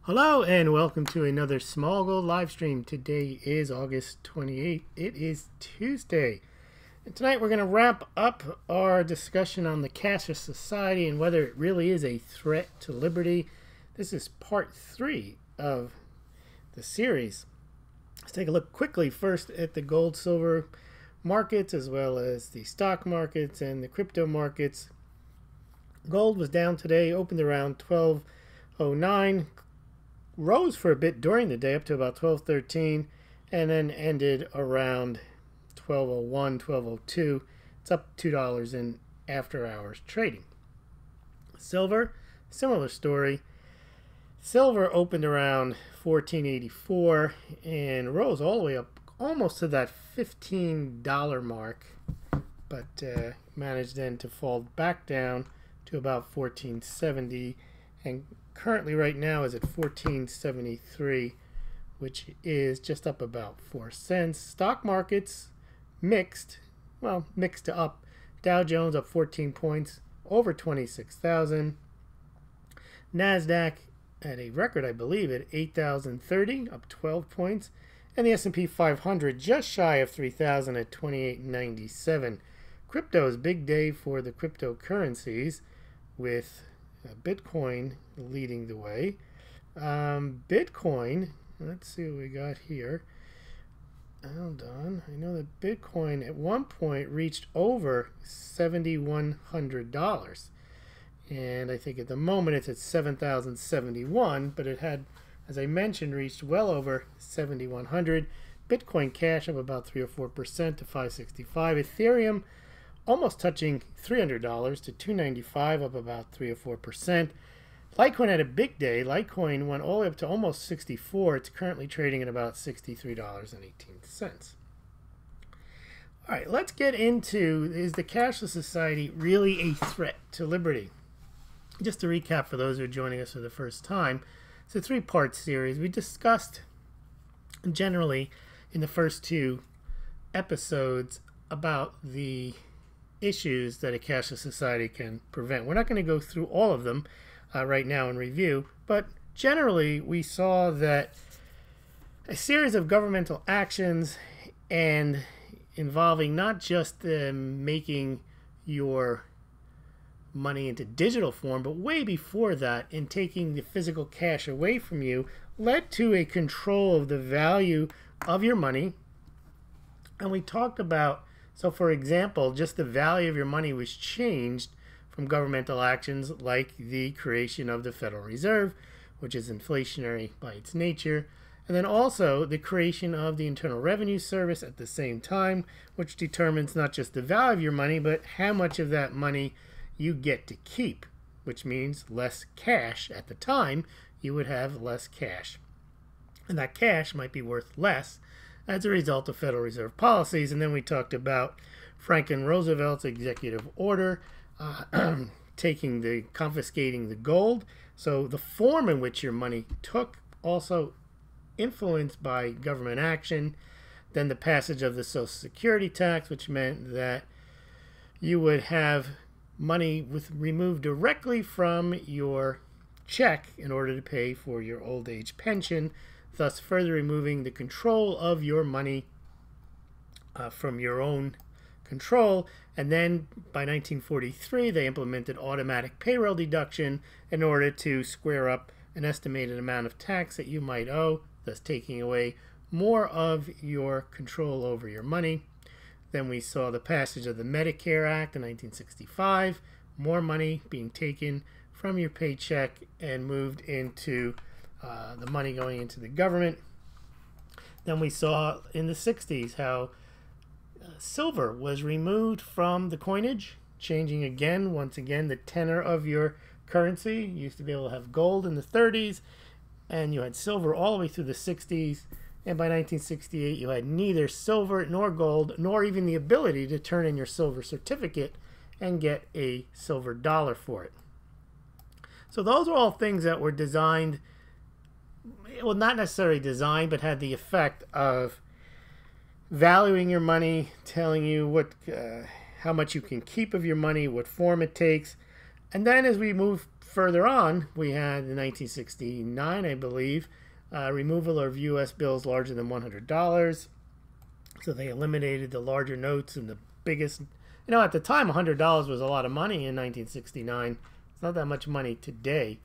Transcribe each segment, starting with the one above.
Hello and welcome to another Smaulgld live stream. Today is August 28th. It is Tuesday. And tonight we're going to wrap up our discussion on the cashless society and whether it really is a threat to liberty. This is part 3 of the series. Let's take a look quickly first at the gold, silver markets as well as the stock markets and the crypto markets. Gold was down today, opened around 1209. Rose for a bit during the day up to about 1213 and then ended around 1201, 1202. It's up $2 in after hours trading. Silver, similar story. Silver opened around 1484 and rose all the way up almost to that $15 mark, but managed then to fall back down to about 1470 and currently right now is at 1473, which is just up about 4 cents. Stock markets mixed, well, mixed to up. Dow Jones up 14 points, over 26,000. NASDAQ at a record, I believe, at 8,030, up 12 points. And the S&P 500 just shy of 3,000 at 2897. Crypto's big day for the cryptocurrencies with Bitcoin leading the way. Bitcoin, let's see what we got here. Hold on. I know that Bitcoin at one point reached over $7,100. And I think at the moment it's at 7,071, but it had, as I mentioned, reached well over 7,100. Bitcoin Cash up about 3 or 4% to 565. Ethereum almost touching $300 to $295, up about 3 or 4%. Litecoin had a big day. Litecoin went all the way up to almost 64. It's currently trading at about $63.18. All right, let's get into, is the cashless society really a threat to liberty? Just to recap for those who are joining us for the first time, it's a 3-part series. We discussed generally in the first 2 episodes about the issues that a cashless society can prevent. We're not going to go through all of them right now in review, but generally we saw that a series of governmental actions and involving not just making your money into digital form, but way before that, in taking the physical cash away from you, led to a control of the value of your money. And we talked about, so for example, just the value of your money was changed from governmental actions like the creation of the Federal Reserve, which is inflationary by its nature, and then also the creation of the Internal Revenue Service at the same time, which determines not just the value of your money, but how much of that money you get to keep, which means less cash. At the time, you would have less cash. And that cash might be worth less as a result of Federal Reserve policies. And then we talked about Franklin Roosevelt's executive order confiscating the gold. So the form in which your money took also influenced by government action. Then the passage of the Social Security tax, which meant that you would have money removed directly from your check in order to pay for your old age pension, thus further removing the control of your money from your own control. And then by 1943 they implemented automatic payroll deduction in order to square up an estimated amount of tax that you might owe, thus taking away more of your control over your money. Then we saw the passage of the Medicare Act in 1965, more money being taken from your paycheck and moved into the money going into the government. Then we saw in the 60s how silver was removed from the coinage, changing again, once again, the tenor of your currency. You used to be able to have gold in the 30s, and you had silver all the way through the 60s. And by 1968, you had neither silver nor gold, nor even the ability to turn in your silver certificate and get a silver dollar for it. So those are all things that were designed, well, not necessarily designed, but had the effect of valuing your money, telling you how much you can keep of your money, what form it takes. And then as we move further on, we had in 1969, I believe, removal of U.S. bills larger than $100. So they eliminated the larger notes and the biggest. At the time, $100 was a lot of money in 1969. It's not that much money today.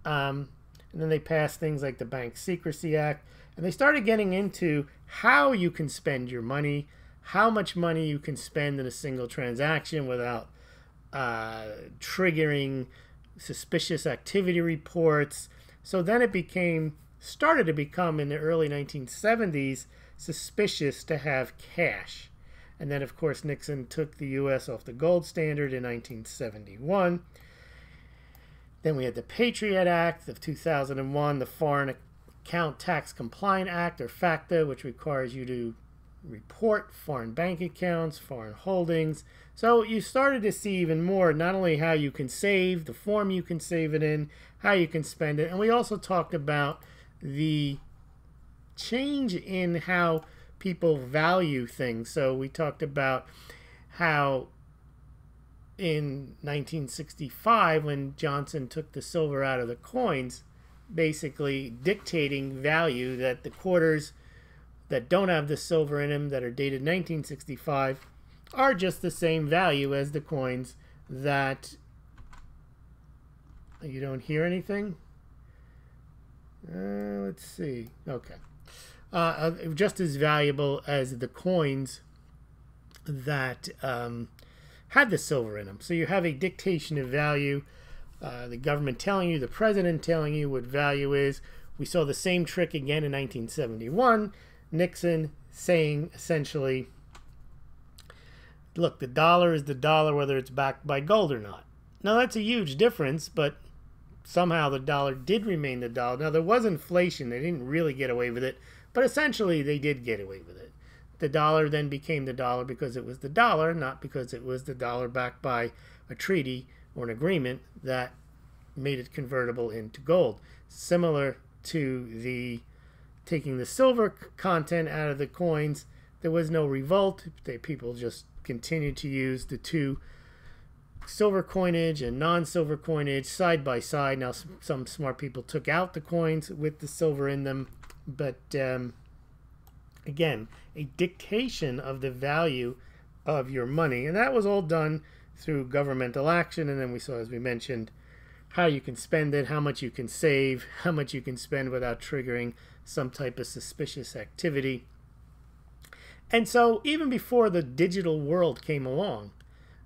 And then they passed things like the Bank Secrecy Act. And they started getting into how you can spend your money, how much money you can spend in a single transaction without triggering suspicious activity reports. So then it started to become in the early 1970s suspicious to have cash. And then, of course, Nixon took the U.S. off the gold standard in 1971. Then we had the Patriot Act of 2001, the Foreign Account Tax Compliant Act, or FACTA, which requires you to report foreign bank accounts, foreign holdings. So you started to see even more, not only how you can save, the form you can save it in, how you can spend it. And we also talked about the change in how people value things. So we talked about how in 1965, when Johnson took the silver out of the coins, basically dictating value, that the quarters that don't have the silver in them, that are dated 1965, are just the same value as the coins that... You don't hear anything? Let's see. Okay. Just as valuable as the coins that had the silver in them. So you have a dictation of value, the government telling you, the president telling you what value is. We saw the same trick again in 1971. Nixon saying essentially, look, the dollar is the dollar whether it's backed by gold or not. Now that's a huge difference, but somehow the dollar did remain the dollar. Now there was inflation. They didn't really get away with it. But essentially, they did get away with it. The dollar then became the dollar because it was the dollar, not because it was the dollar backed by a treaty or an agreement that made it convertible into gold. Similar to the taking the silver content out of the coins, there was no revolt. People just continued to use the two, silver coinage and non-silver coinage, side by side. Now, some smart people took out the coins with the silver in them. But again, a dictation of the value of your money. And that was all done through governmental action. And then we saw, as we mentioned, how you can spend it, how much you can save, how much you can spend without triggering some type of suspicious activity. And so even before the digital world came along,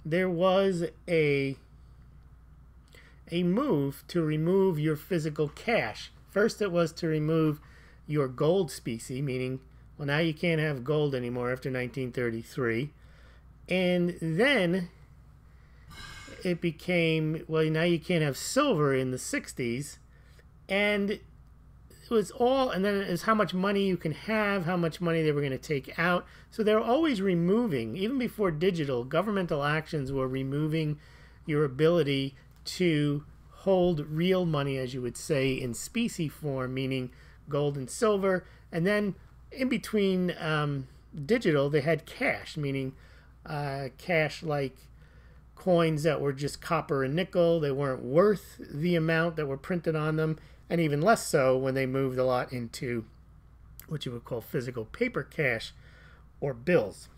there was a move to remove your physical cash. First, it was to remove your gold specie, meaning, well, now you can't have gold anymore after 1933. And then it became, well, now you can't have silver in the 60s. And it was all, and then it was how much money you can have, how much money they were going to take out. So they're always removing, even before digital, governmental actions were removing your ability to hold real money, as you would say, in specie form, meaning gold and silver. And then in between digital, they had cash, meaning cash like coins that were just copper and nickel. They weren't worth the amount that were printed on them, and even less so when they moved a lot into what you would call physical paper cash or bills.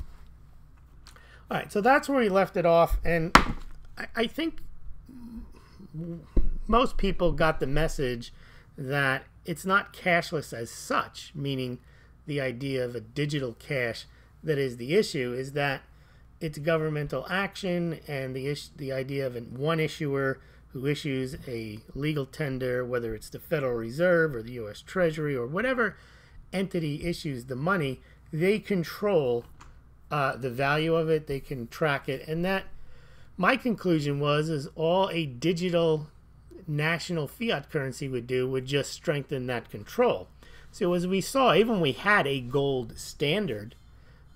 All right, so that's where we left it off, and I think most people got the message that it's not cashless as such, meaning the idea of a digital cash that is the issue, is that it's governmental action and the idea of one issuer who issues a legal tender, whether it's the Federal Reserve or the U.S. Treasury or whatever entity issues the money, they control the value of it, they can track it. And that, my conclusion is all a digital national fiat currency would do would just strengthen that control. So as we saw, even we had a gold standard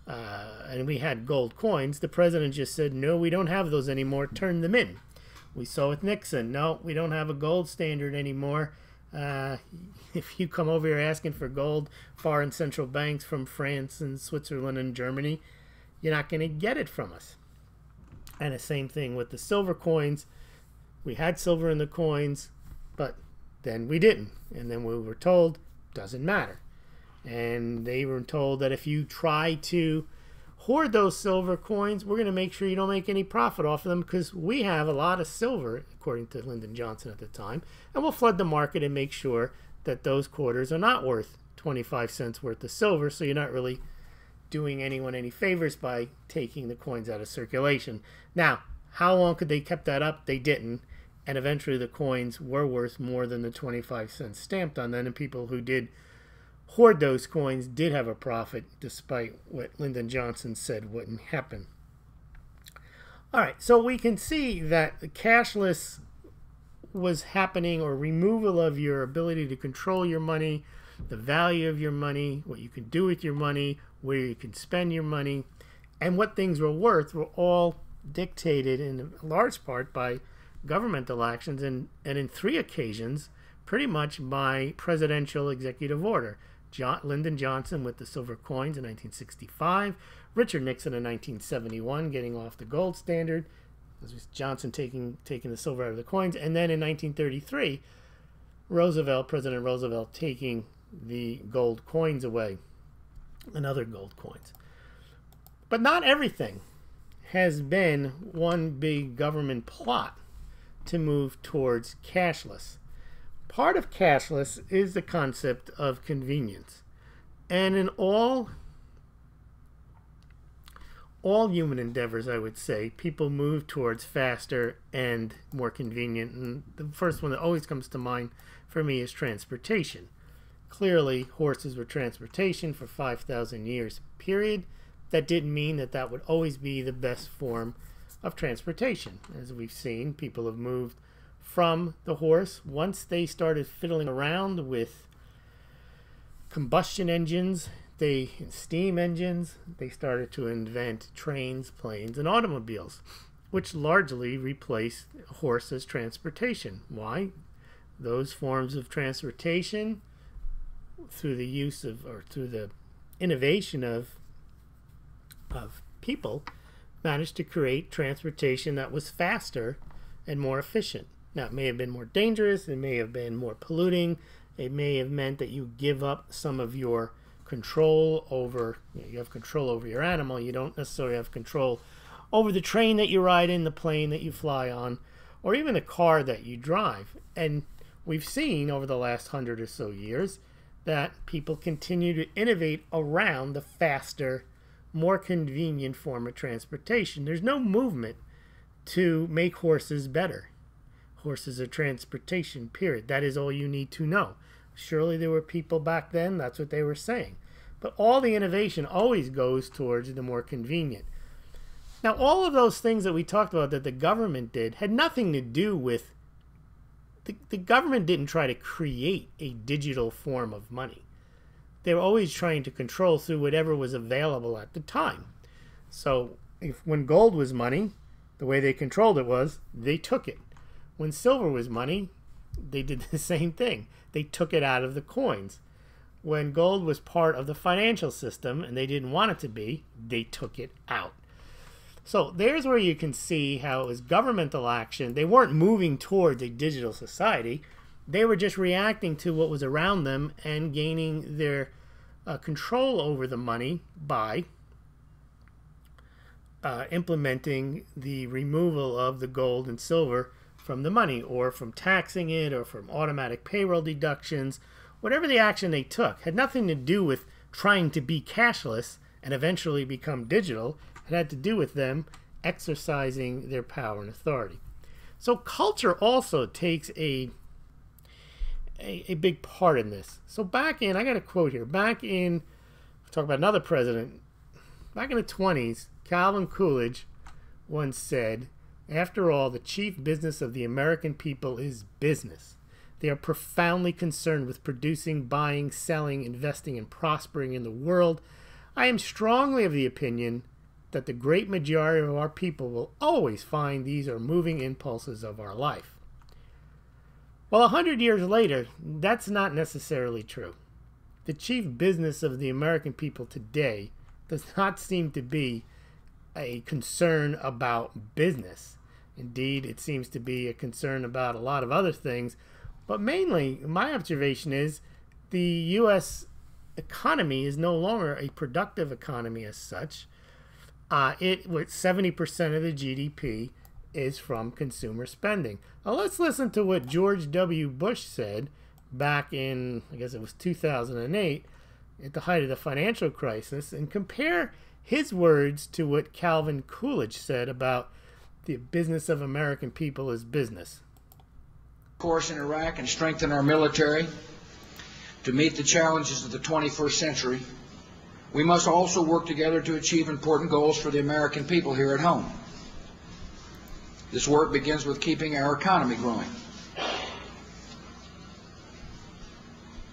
and we had gold coins, the president just said, no, we don't have those anymore, turn them in. We saw with Nixon, no, we don't have a gold standard anymore. If you come over here asking for gold, foreign central banks from France and Switzerland and Germany, you're not going to get it from us. And the same thing with the silver coins. We had silver in the coins, but then we didn't. And then we were told, doesn't matter. And they were told that if you try to hoard those silver coins, we're going to make sure you don't make any profit off of them because we have a lot of silver, according to Lyndon Johnson at the time, and we'll flood the market and make sure that those quarters are not worth 25 cents worth of silver, so you're not really doing anyone any favors by taking the coins out of circulation. Now, how long could they keep that up? They didn't, and eventually the coins were worth more than the 25 cents stamped on them, and people who did hoard those coins did have a profit, despite what Lyndon Johnson said wouldn't happen. All right, so we can see that the cashless was happening, or removal of your ability to control your money, the value of your money, what you can do with your money, where you can spend your money, and what things were worth were all dictated in large part by governmental actions, and in 3 occasions pretty much by presidential executive order. Lyndon Johnson with the silver coins in 1965, Richard Nixon in 1971 getting off the gold standard. This was Johnson taking the silver out of the coins, and then in 1933, President Roosevelt taking the gold coins away and other gold coins. But not everything has been one big government plot to move towards cashless. Part of cashless is the concept of convenience. And in all human endeavors, I would say, people move towards faster and more convenient. And the first one that always comes to mind for me is transportation. Clearly, horses were transportation for 5,000 years, period. That didn't mean that that would always be the best form of transportation. As we've seen, people have moved from the horse. Once they started fiddling around with combustion engines, steam engines, they started to invent trains, planes, and automobiles, which largely replaced horse as transportation. Why? Those forms of transportation, through the use of, or through the innovation of people, managed to create transportation that was faster and more efficient. Now, it may have been more dangerous, it may have been more polluting, it may have meant that you give up some of your control over, you have control over your animal, you don't necessarily have control over the train that you ride in, the plane that you fly on, or even the car that you drive. And we've seen over the last 100 or so years that people continue to innovate around the faster, more convenient form of transportation. There's no movement to make horses better. Horses are transportation, period. That is all you need to know. Surely there were people back then, that's what they were saying. But all the innovation always goes towards the more convenient. Now, all of those things that we talked about that the government did had nothing to do with, the government didn't try to create a digital form of money. They were always trying to control through whatever was available at the time. So when gold was money, the way they controlled it was they took it. When silver was money, they did the same thing. They took it out of the coins. When gold was part of the financial system and they didn't want it to be, they took it out. So there's where you can see how it was governmental action. They weren't moving towards a digital society. They were just reacting to what was around them and gaining their control over the money by implementing the removal of the gold and silver from the money, or from taxing it, or from automatic payroll deductions. Whatever the action they took had nothing to do with trying to be cashless and eventually become digital. It had to do with them exercising their power and authority. So culture also takes a big part in this. So back in, I got a quote here, back in, talk about another president, back in the 20s, Calvin Coolidge once said, "After all, the chief business of the American people is business. They are profoundly concerned with producing, buying, selling, investing, and prospering in the world. I am strongly of the opinion that the great majority of our people will always find these are moving impulses of our life." Well, 100 years later, that's not necessarily true. The chief business of the American people today does not seem to be a concern about business. Indeed, it seems to be a concern about a lot of other things. But mainly, my observation is the U.S. economy is no longer a productive economy as such. With 70% of the GDP is from consumer spending. Now let's listen to what George W. Bush said back in, I guess it was 2008, at the height of the financial crisis, and compare his words to what Calvin Coolidge said about the business of American people is business. Course in Iraq and strengthen our military to meet the challenges of the 21st century. We must also work together to achieve important goals for the American people here at home. This work begins with keeping our economy growing.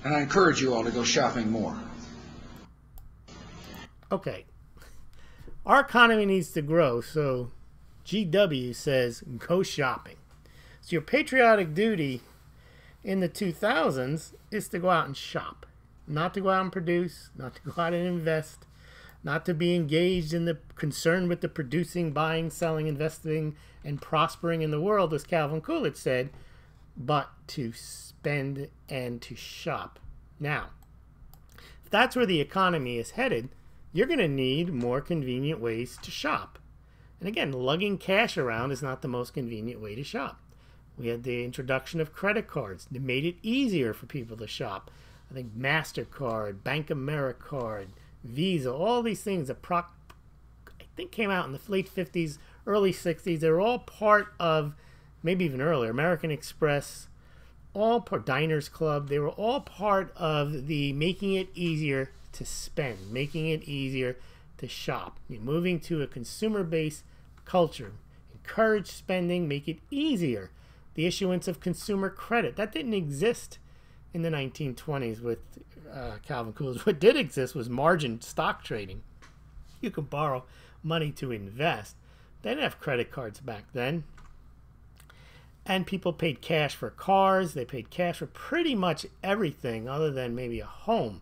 And I encourage you all to go shopping more. Okay. Our economy needs to grow, so GW says go shopping. So your patriotic duty in the 2000s is to go out and shop. Not to go out and produce, not to go out and invest, not to be engaged in the concern with the producing, buying, selling, investing, and prospering in the world, as Calvin Coolidge said, but to spend and to shop. Now, if that's where the economy is headed, you're going to need more convenient ways to shop. And again, lugging cash around is not the most convenient way to shop. We had the introduction of credit cards that made it easier for people to shop. I think MasterCard, Bank Americard, Visa, all these things that I think came out in the late 50s, early 60s. They were all part of, maybe even earlier, American Express, all part, Diners Club. They were all part of the making it easier to spend, making it easier to shop. Moving to a consumer-based culture. Encourage spending, make it easier. The issuance of consumer credit. That didn't exist in the 1920s with Calvin Coolidge. What did exist was margin stock trading. You could borrow money to invest. They didn't have credit cards back then. And people paid cash for cars. They paid cash for pretty much everything other than maybe a home.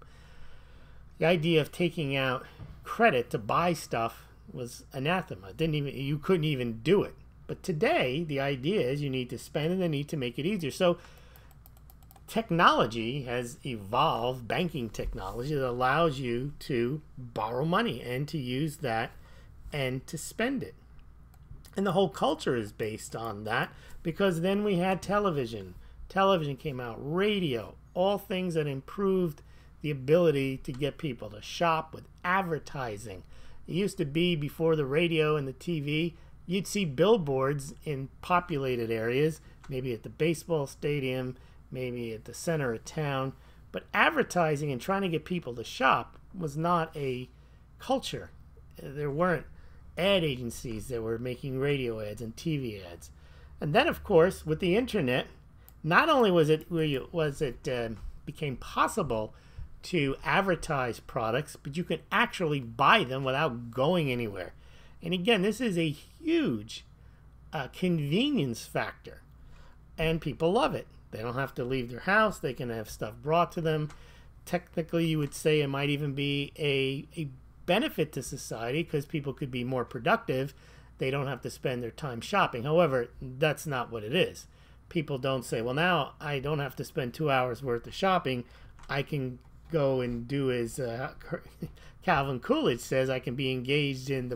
The idea of taking out credit to buy stuff was anathema. You couldn't even do it. But today, the idea is you need to spend and they need to make it easier. So technology has evolved, banking technology, that allows you to borrow money and to use that and to spend it. And the whole culture is based on that, because then we had television. Television came out, radio, all things that improved the ability to get people to shop with advertising. It used to be, before the radio and the TV, you'd see billboards in populated areas, maybe at the baseball stadium, maybe at the center of town. But advertising and trying to get people to shop was not a culture. There weren't ad agencies that were making radio ads and TV ads. And then, of course, with the internet, not only became possible to advertise products, but you can actually buy them without going anywhere. And again, this is a huge convenience factor, and people love it. They don't have to leave their house. They can have stuff brought to them. Technically, you would say it might even be a benefit to society, because people could be more productive. They don't have to spend their time shopping. However, that's not what it is. People don't say, well, now I don't have to spend 2 hours worth of shopping. I can go and do as Calvin Coolidge says, I can be engaged in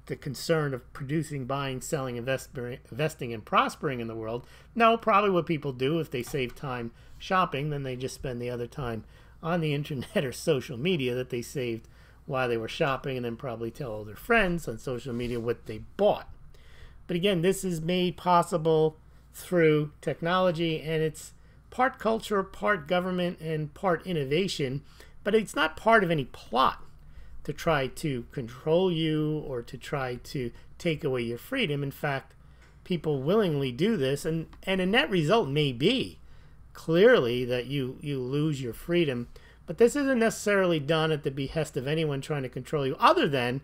the concern of producing, buying, selling, investing, and prospering in the world. No, probably what people do, if they save time shopping, then they just spend the other time on the internet or social media that they saved while they were shopping, and then probably tell all their friends on social media what they bought. But again, this is made possible through technology, and it's part culture, part government, and part innovation, but it's not part of any plot to try to control you or to try to take away your freedom. In fact, people willingly do this, and a net result may be clearly that you lose your freedom. But this isn't necessarily done at the behest of anyone trying to control you, other than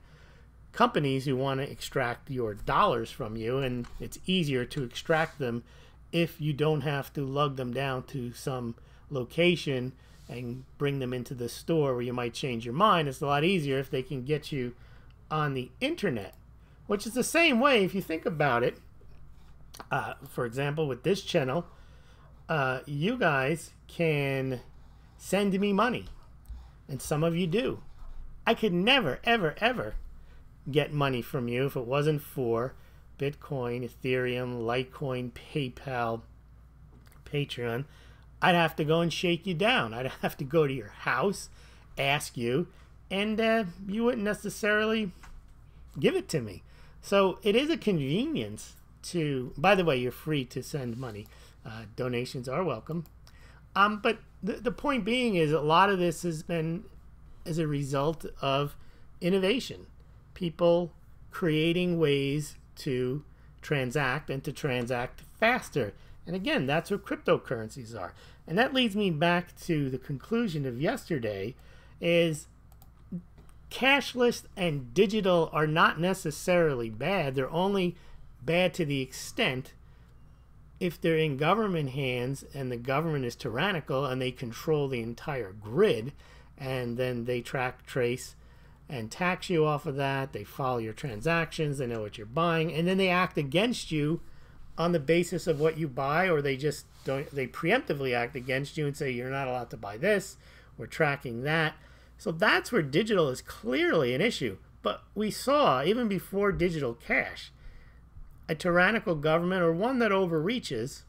companies who want to extract your dollars from you, and it's easier to extract them if you don't have to lug them down to some location and bring them into the store where you might change your mind. It's a lot easier if they can get you on the internet which is the same way if you think about it. For example, with this channel, you guys can send me money, and some of you do. I could never, ever, ever get money from you if it wasn't for Bitcoin, Ethereum, Litecoin, PayPal, Patreon. I'd have to go and shake you down. I'd have to go to your house, ask you, and you wouldn't necessarily give it to me. So it is a convenience to, by the way, you're free to send money. Donations are welcome. But the point being is a lot of this has been as a result of innovation. People creating ways to transact and to transact faster. And again, that's what cryptocurrencies are. And that leads me back to the conclusion of yesterday is cashless and digital are not necessarily bad. They're only bad to the extent if they're in government hands and the government is tyrannical and they control the entire grid, and then they track, trace, and tax you off of that. They follow your transactions, they know what you're buying, and then they act against you on the basis of what you buy, or they just don't, they preemptively act against you and say you're not allowed to buy this, we're tracking that. So that's where digital is clearly an issue. But we saw, even before digital cash, a tyrannical government, or one that overreaches,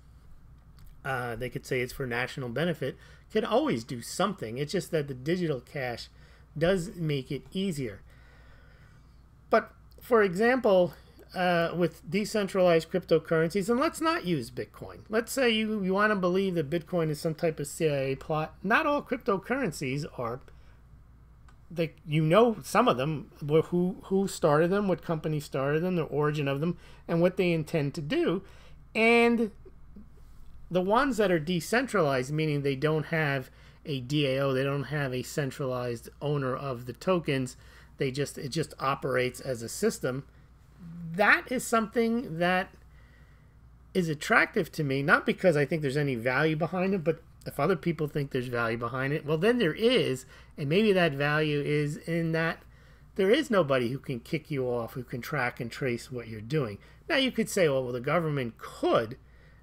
they could say it's for national benefit, can always do something. It's just that the digital cash does make it easier. But for example, with decentralized cryptocurrencies, and let's not use Bitcoin. Let's say you want to believe that Bitcoin is some type of CIA plot. Not all cryptocurrencies are. You know, some of them, who started them, what company started them, the origin of them, and what they intend to do. And the ones that are decentralized, meaning they don't have a DAO, they don't have a centralized owner of the tokens, it just operates as a system. That is something that is attractive to me, not because I think there's any value behind it, but if other people think there's value behind it, well, then there is. And maybe that value is in that there is nobody who can kick you off, who can track and trace what you're doing. Now, you could say, well, the government could.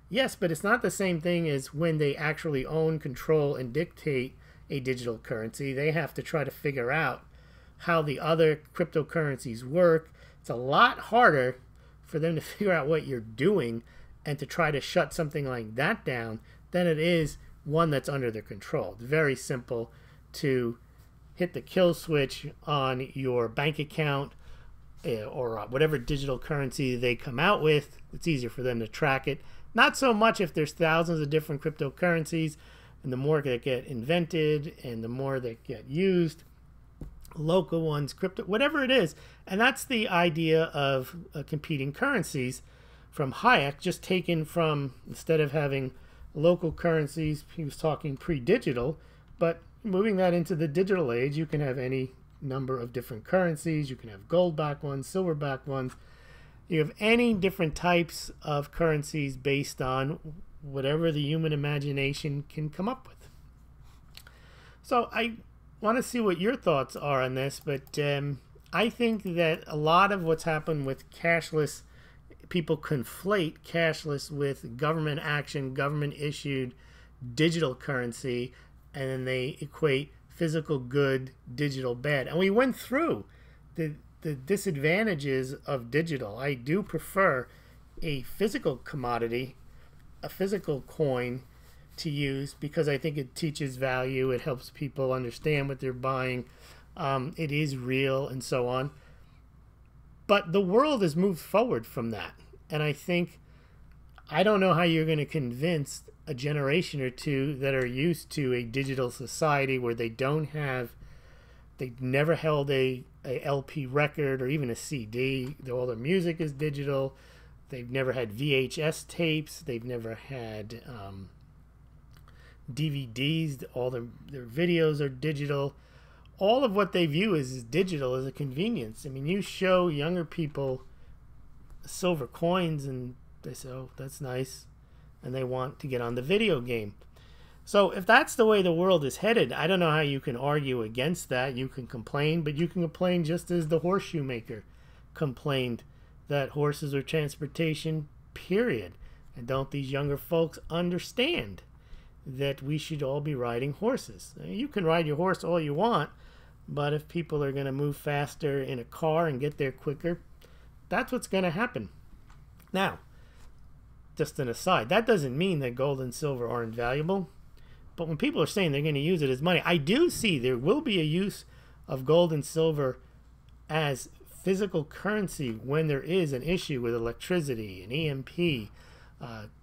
Yes, but it's not the same thing as when they actually own, control, and dictate a digital currency. They have to try to figure out how the other cryptocurrencies work. It's a lot harder for them to figure out what you're doing and to try to shut something like that down than it is one that's under their control. It's very simple to hit the kill switch on your bank account or whatever digital currency they come out with. It's easier for them to track it. Not so much if there's thousands of different cryptocurrencies, and the more that get invented and the more that get used, local ones, crypto, whatever it is. And that's the idea of competing currencies from Hayek, just taken from, instead of having local currencies, he was talking pre-digital, but moving that into the digital age, you can have any number of different currencies. You can have gold-backed ones, silver-backed ones. You have any different types of currencies based on whatever the human imagination can come up with. So I want to see what your thoughts are on this, but I think that a lot of what's happened with cashless, people conflate cashless with government action, government issued digital currency, and then they equate physical good, digital bad. And we went through the disadvantages of digital. I do prefer a physical commodity, a physical coin to use, because I think it teaches value, it helps people understand what they're buying, it is real, and so on. But the world has moved forward from that. And I don't know how you're going to convince a generation or two that are used to a digital society where they've never held a LP record or even a CD. All their music is digital. They've never had VHS tapes. They've never had DVDs. All their videos are digital. All of what they view as digital is a convenience. I mean, you show younger people silver coins and they say, oh, that's nice, and they want to get on the video game. So if that's the way the world is headed, I don't know how you can argue against that. You can complain, but you can complain just as the horseshoe maker complained that horses are transportation, period. And don't these younger folks understand that we should all be riding horses? You can ride your horse all you want, but if people are going to move faster in a car and get there quicker, that's what's going to happen. Now, just an aside, that doesn't mean that gold and silver aren't valuable. But when people are saying they're going to use it as money, I do see there will be a use of gold and silver as physical currency when there is an issue with electricity, an EMP,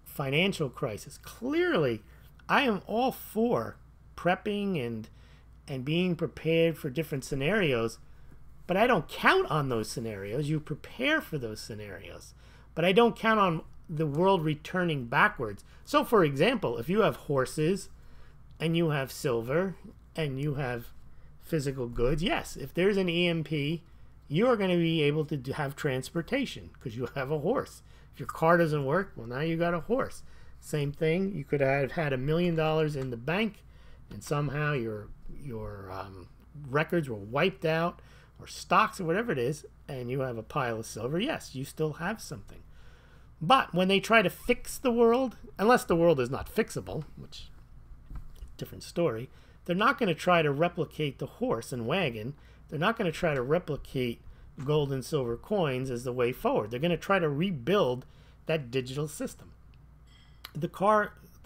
financial crisis. Clearly, I am all for prepping and being prepared for different scenarios, but I don't count on those scenarios. You prepare for those scenarios, but I don't count on the world returning backwards. So, for example, if you have horses and you have silver and you have physical goods, yes, if there's an EMP, you are going to be able to have transportation because you have a horse. If your car doesn't work, well, now you got a horse. Same thing, you could have had $1 million in the bank and somehow your records were wiped out, or stocks or whatever it is, and you have a pile of silver. Yes, you still have something. But when they try to fix the world, unless the world is not fixable, which different story, they're not going to try to replicate the horse and wagon. They're not going to try to replicate gold and silver coins as the way forward. They're going to try to rebuild that digital system. The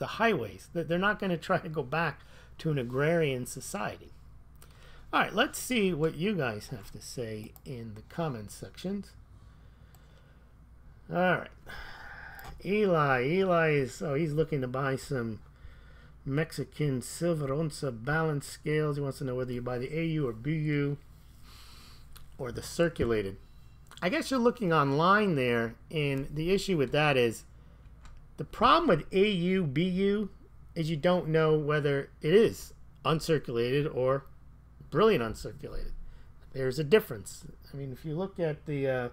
highways, they're not going to try to go back to an agrarian society. All right, let's see what you guys have to say in the comments sections. All right. Eli is, he's looking to buy some Mexican silver onza balance scales. He wants to know whether you buy the AU or BU or the circulated. I guess you're looking online there, and the issue with that is the problem with AU, BU is you don't know whether it is uncirculated or Bullion uncirculated. There's a difference. I mean, if you look at the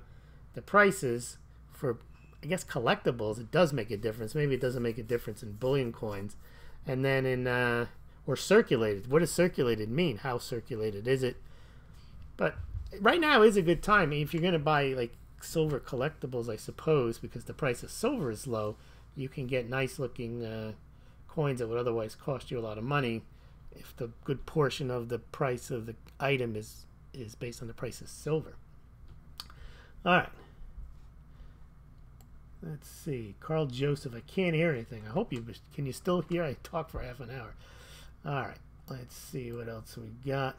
prices for, I guess, collectibles, it does make a difference. Maybe it doesn't make a difference in bullion coins. And then in or circulated. What does circulated mean? How circulated is it? But right now is a good time if you're going to buy like silver collectibles, I suppose, because the price of silver is low. You can get nice looking coins that would otherwise cost you a lot of money if the good portion of the price of the item is based on the price of silver. All right. Let's see. Carl Joseph, I can't hear anything. I hope you can. You still hear? I talked for half an hour. All right. Let's see what else we got.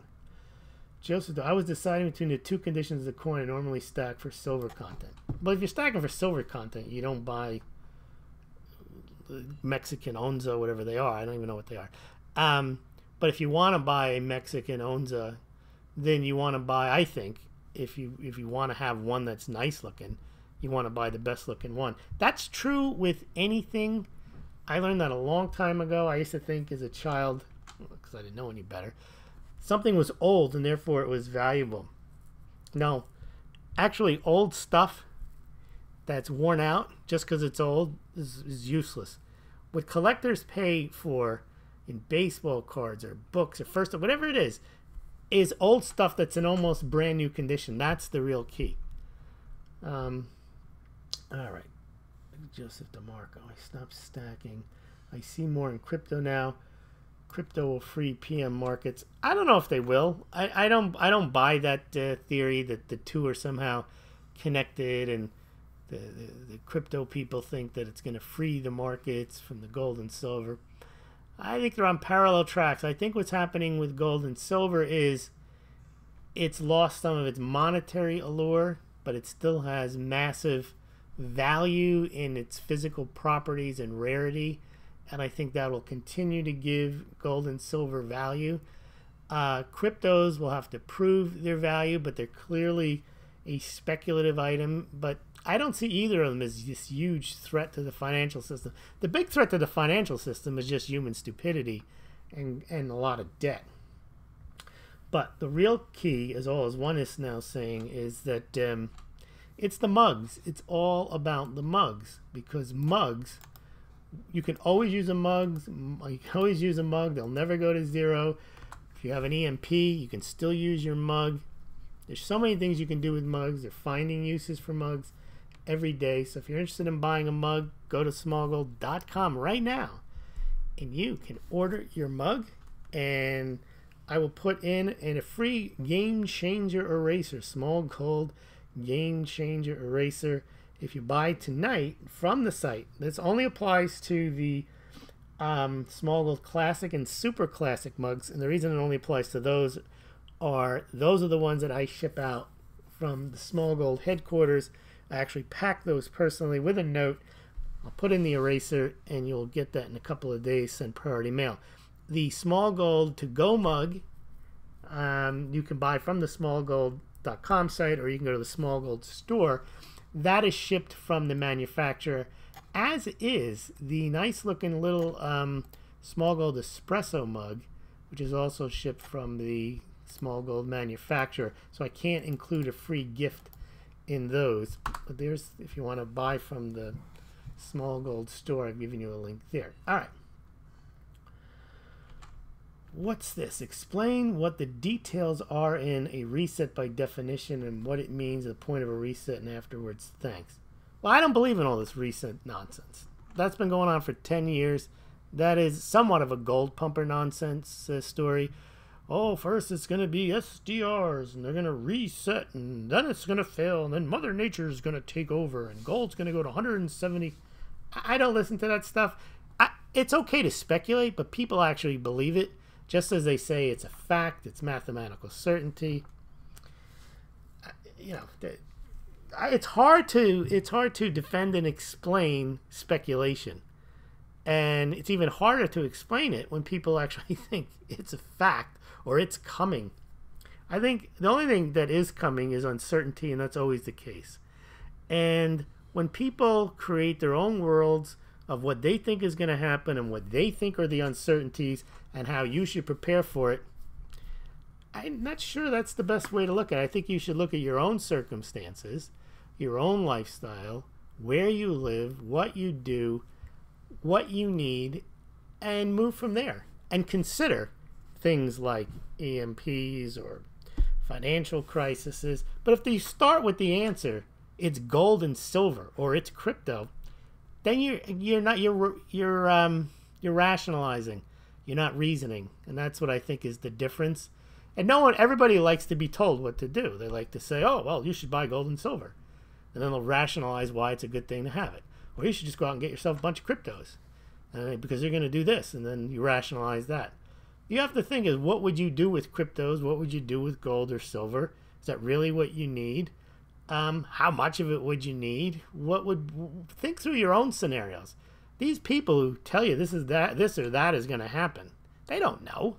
Joseph, I was deciding between the two conditions of the coin I normally stack for silver content. But if you're stacking for silver content, you don't buy Mexican onza, whatever they are. I don't even know what they are. But if you want to buy a Mexican onza, then you want to buy, I think, if you want to have one that's nice looking, you want to buy the best looking one. That's true with anything. I learned that a long time ago. I used to think as a child, because I didn't know any better, something was old and therefore it was valuable. No, actually old stuff that's worn out just because it's old is useless. What collectors pay for in baseball cards or books or first, whatever it is old stuff that's in almost brand new condition. That's the real key. All right. Joseph DeMarco, I stopped stacking. I see more in crypto now. Crypto will free PM markets. I don't know if they will. I don't buy that theory that the two are somehow connected, and the crypto people think that it's going to free the markets from the gold and silver. I think they're on parallel tracks. I think what's happening with gold and silver is it's lost some of its monetary allure, but it still has massive value in its physical properties and rarity, and I think that will continue to give gold and silver value. Cryptos will have to prove their value, but they're clearly a speculative item. But I don't see either of them as this huge threat to the financial system. The big threat to the financial system is just human stupidity and a lot of debt. But the real key, as all as one is now saying, is that it's the mugs. It's all about the mugs, because mugs, you can always use a mug. You can always use a mug. They'll never go to zero. If you have an EMP, you can still use your mug. There's so many things you can do with mugs. They're finding uses for mugs. every day. So if you're interested in buying a mug, go to smaulgld.com right now, and you can order your mug, and I will put in a free Game Changer eraser, Smaulgld Game Changer eraser, if you buy tonight from the site. This only applies to the Smaulgld Classic and Super Classic mugs, and the reason it only applies to those are the ones that I ship out from the Smaulgld headquarters. I actually pack those personally with a note. I'll put in the eraser, and you'll get that in a couple of days, sent priority mail. The Smaulgld to-go mug, you can buy from the Smaulgld.com site, or you can go to the Smaulgld store. That is shipped from the manufacturer, as is the nice-looking little Smaulgld espresso mug, which is also shipped from the Smaulgld manufacturer. So I can't include a free gift in those. But there's, if you want to buy from the Smaulgld store, I've given you a link there. All right. What's this? Explain what the details are in a reset by definition and what it means, the point of a reset, and afterwards, thanks. Well, I don't believe in all this reset nonsense. That's been going on for 10 years. That is somewhat of a gold pumper nonsense story. Oh, first it's going to be SDRs, and they're going to reset, and then it's going to fail, and then Mother Nature is going to take over, and gold's going to go to 170. I don't listen to that stuff. It's okay to speculate, but people actually believe it. Just as they say it's a fact, it's mathematical certainty. You know, it's hard to defend and explain speculation, and it's even harder to explain it when people actually think it's a fact or it's coming. I think the only thing that is coming is uncertainty, and that's always the case. And when people create their own worlds of what they think is going to happen and what they think are the uncertainties and how you should prepare for it, I'm not sure that's the best way to look at it. I think you should look at your own circumstances, your own lifestyle, where you live, what you do, what you need, and move from there. And consider things like EMPs or financial crises. But if you start with the answer, it's gold and silver, or it's crypto, then you're rationalizing. You're not reasoning, and that's what I think is the difference. And everybody likes to be told what to do. They like to say, "Oh, well, you should buy gold and silver," and then they'll rationalize why it's a good thing to have it. Or you should just go out and get yourself a bunch of cryptos, because you're going to do this, and then you rationalize that. You have to think is, what would you do with cryptos? What would you do with gold or silver? Is that really what you need? How much of it would you need? Think through your own scenarios. These people who tell you this or that is going to happen, they don't know.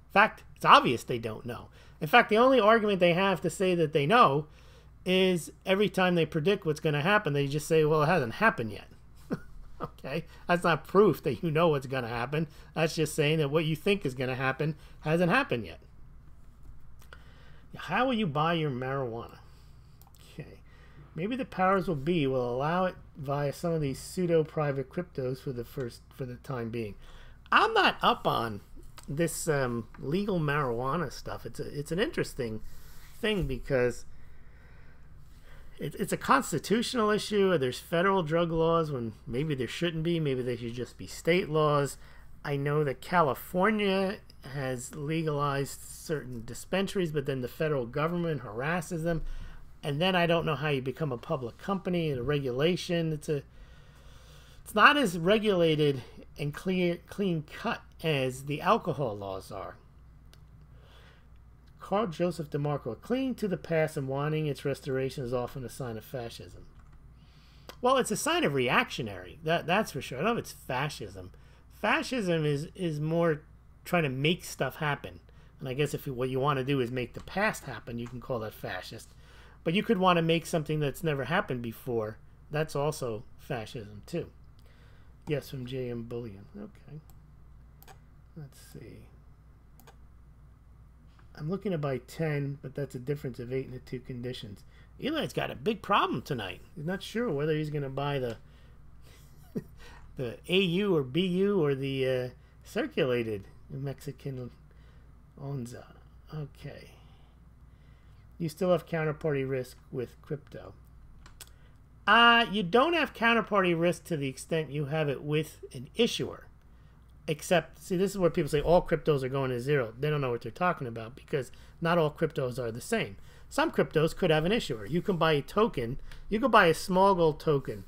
In fact, it's obvious they don't know. In fact, the only argument they have to say that they know is every time they predict what's going to happen, they just say, well, it hasn't happened yet. Okay? That's not proof that you know what's going to happen. That's just saying that what you think is going to happen hasn't happened yet. How will you buy your marijuana? Okay. Maybe the powers will allow it via some of these pseudo-private cryptos for the time being. I'm not up on this legal marijuana stuff. It's an interesting thing because it's a constitutional issue. There's federal drug laws when maybe there shouldn't be. Maybe they should just be state laws. I know that California has legalized certain dispensaries, but then the federal government harasses them. And then I don't know how you become a public company and a regulation. It's not as regulated and clean cut as the alcohol laws are. Carl Joseph DeMarco, clinging to the past and wanting its restoration is often a sign of fascism. Well, it's a sign of reactionary. That's for sure. I don't know if it's fascism. Fascism is more trying to make stuff happen. And I guess if what you want to do is make the past happen, you can call that fascist. But you could want to make something that's never happened before. That's also fascism, too. Yes, from J.M. Bullion. Okay. Let's see. I'm looking to buy 10, but that's a difference of 8 in the two conditions. Eli's got a big problem tonight. He's not sure whether he's going to buy the AU or BU or the circulated Mexican Onza. Okay. You still have counterparty risk with crypto. You don't have counterparty risk to the extent you have it with an issuer. Except, see, this is where people say all cryptos are going to zero. They don't know what they're talking about because not all cryptos are the same. Some cryptos could have an issuer. You can buy a token. You could buy a Smaulgld token,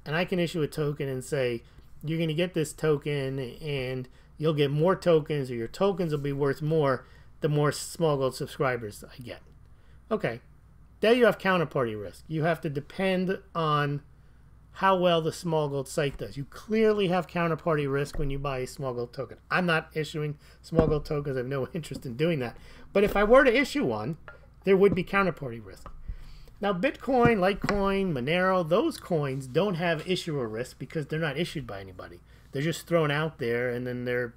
and I can issue a token and say, you're going to get this token, and you'll get more tokens, or your tokens will be worth more the more Smaulgld subscribers I get. Okay, there you have counterparty risk. You have to depend on how well the Smaulgld site does. You clearly have counterparty risk when you buy a Smaulgld token. I'm not issuing Smaulgld tokens. I have no interest in doing that. But if I were to issue one, there would be counterparty risk. Now, Bitcoin, Litecoin, Monero, those coins don't have issuer risk because they're not issued by anybody. They're just thrown out there, and then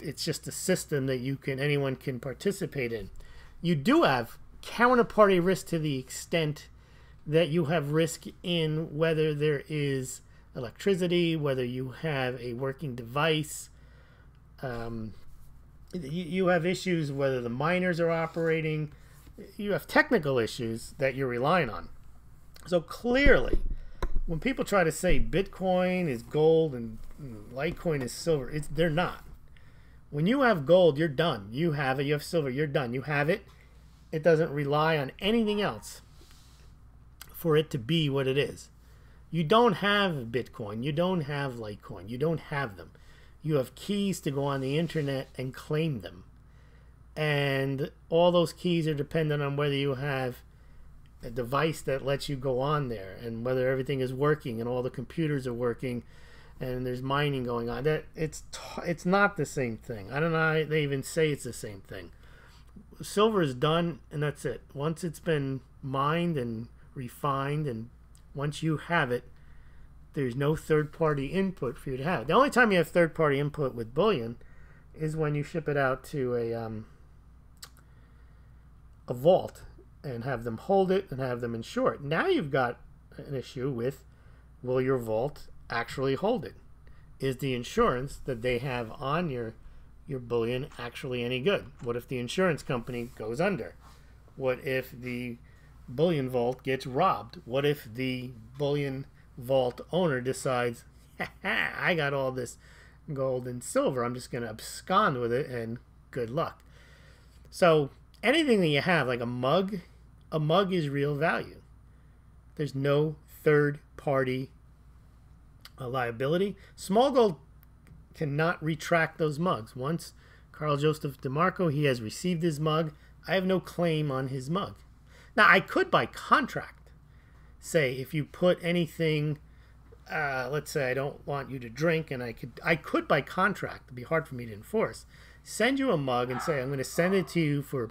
it's just a system that anyone can participate in. You do have counterparty risk to the extent that you have risk in whether there is electricity, whether you have a working device. You have issues whether the miners are operating. You have technical issues that you're relying on. So clearly, when people try to say Bitcoin is gold and Litecoin is silver, they're not. When you have gold, you're done. You have it. You have silver, you're done. You have it. It doesn't rely on anything else for it to be what it is. You don't have Bitcoin. You don't have Litecoin. You don't have them. You have keys to go on the internet and claim them. And all those keys are dependent on whether you have a device that lets you go on there and whether everything is working and all the computers are working and there's mining going on. It's not the same thing. I don't know how they even say it's the same thing. Silver is done and that's it. Once it's been mined and refined and once you have it, there's no third-party input for you to have. The only time you have third-party input with Bullion is when you ship it out to a vault and have them hold it and have them insure it. Now you've got an issue with, will your vault actually hold it? Is the insurance that they have on your Bullion actually any good? What if the insurance company goes under? What if the Bullion vault gets robbed? What if the Bullion vault owner decides, I got all this gold and silver, I'm just going to abscond with it and good luck. So anything that you have, like a mug is real value. There's no third party liability. Smaulgld cannot retract those mugs. Once Carl Joseph DeMarco, he has received his mug, I have no claim on his mug. Now I could by contract say if you put anything, let's say I don't want you to drink, and I could by contract, it'd be hard for me to enforce, send you a mug and say I'm going to send it to you for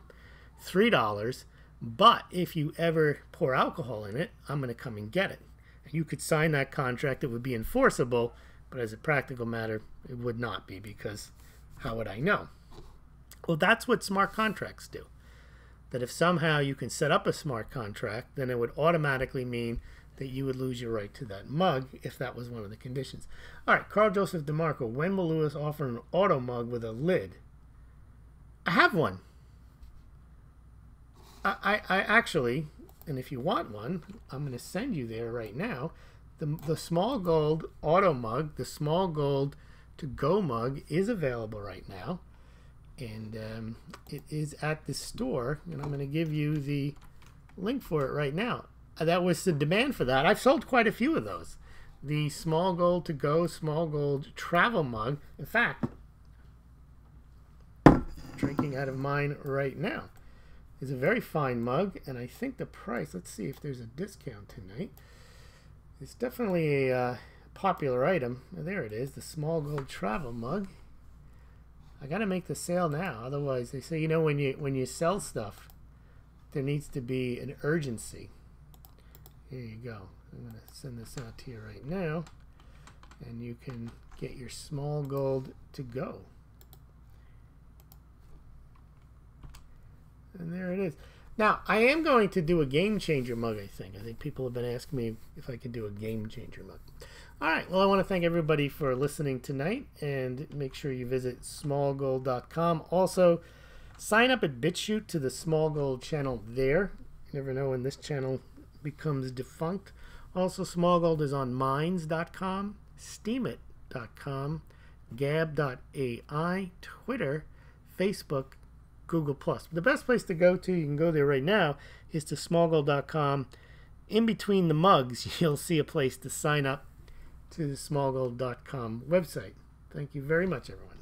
$3, but if you ever pour alcohol in it, I'm going to come and get it. And you could sign that contract, it would be enforceable, but as a practical matter, it would not be, because how would I know? Well, that's what smart contracts do. That if somehow you can set up a smart contract, then it would automatically mean that you would lose your right to that mug if that was one of the conditions. All right, Carl Joseph DeMarco, when will Lewis offer an auto mug with a lid? I have one. I actually, and if you want one, I'm going to send you there right now. The Smaulgld auto mug, the Smaulgld to go mug is available right now. And it is at the store, and I'm going to give you the link for it right now. That was the demand for that. I've sold quite a few of those. The Smaulgld to go Smaulgld travel mug. In fact, drinking out of mine right now. Is a very fine mug, and I think the price, let's see if there's a discount tonight. It's definitely a popular item. There it is, the Smaulgld travel mug. I gotta make the sale now, otherwise they say, you know, when you sell stuff, there needs to be an urgency. Here you go. I'm gonna send this out to you right now, and you can get your Smaulgld to go. And there it is. Now, I am going to do a game changer mug, I think. I think people have been asking me if I can do a game changer mug. All right. Well, I want to thank everybody for listening tonight, and make sure you visit smaulgld.com. Also, sign up at BitChute to the Smaulgld channel there. You never know when this channel becomes defunct. Also, Smaulgld is on minds.com, steemit.com, gab.ai, Twitter, Facebook, Google+. The best place to go to, you can go there right now, is to smaulgld.com. In between the mugs, you'll see a place to sign up to the smaulgld.com website. Thank you very much, everyone.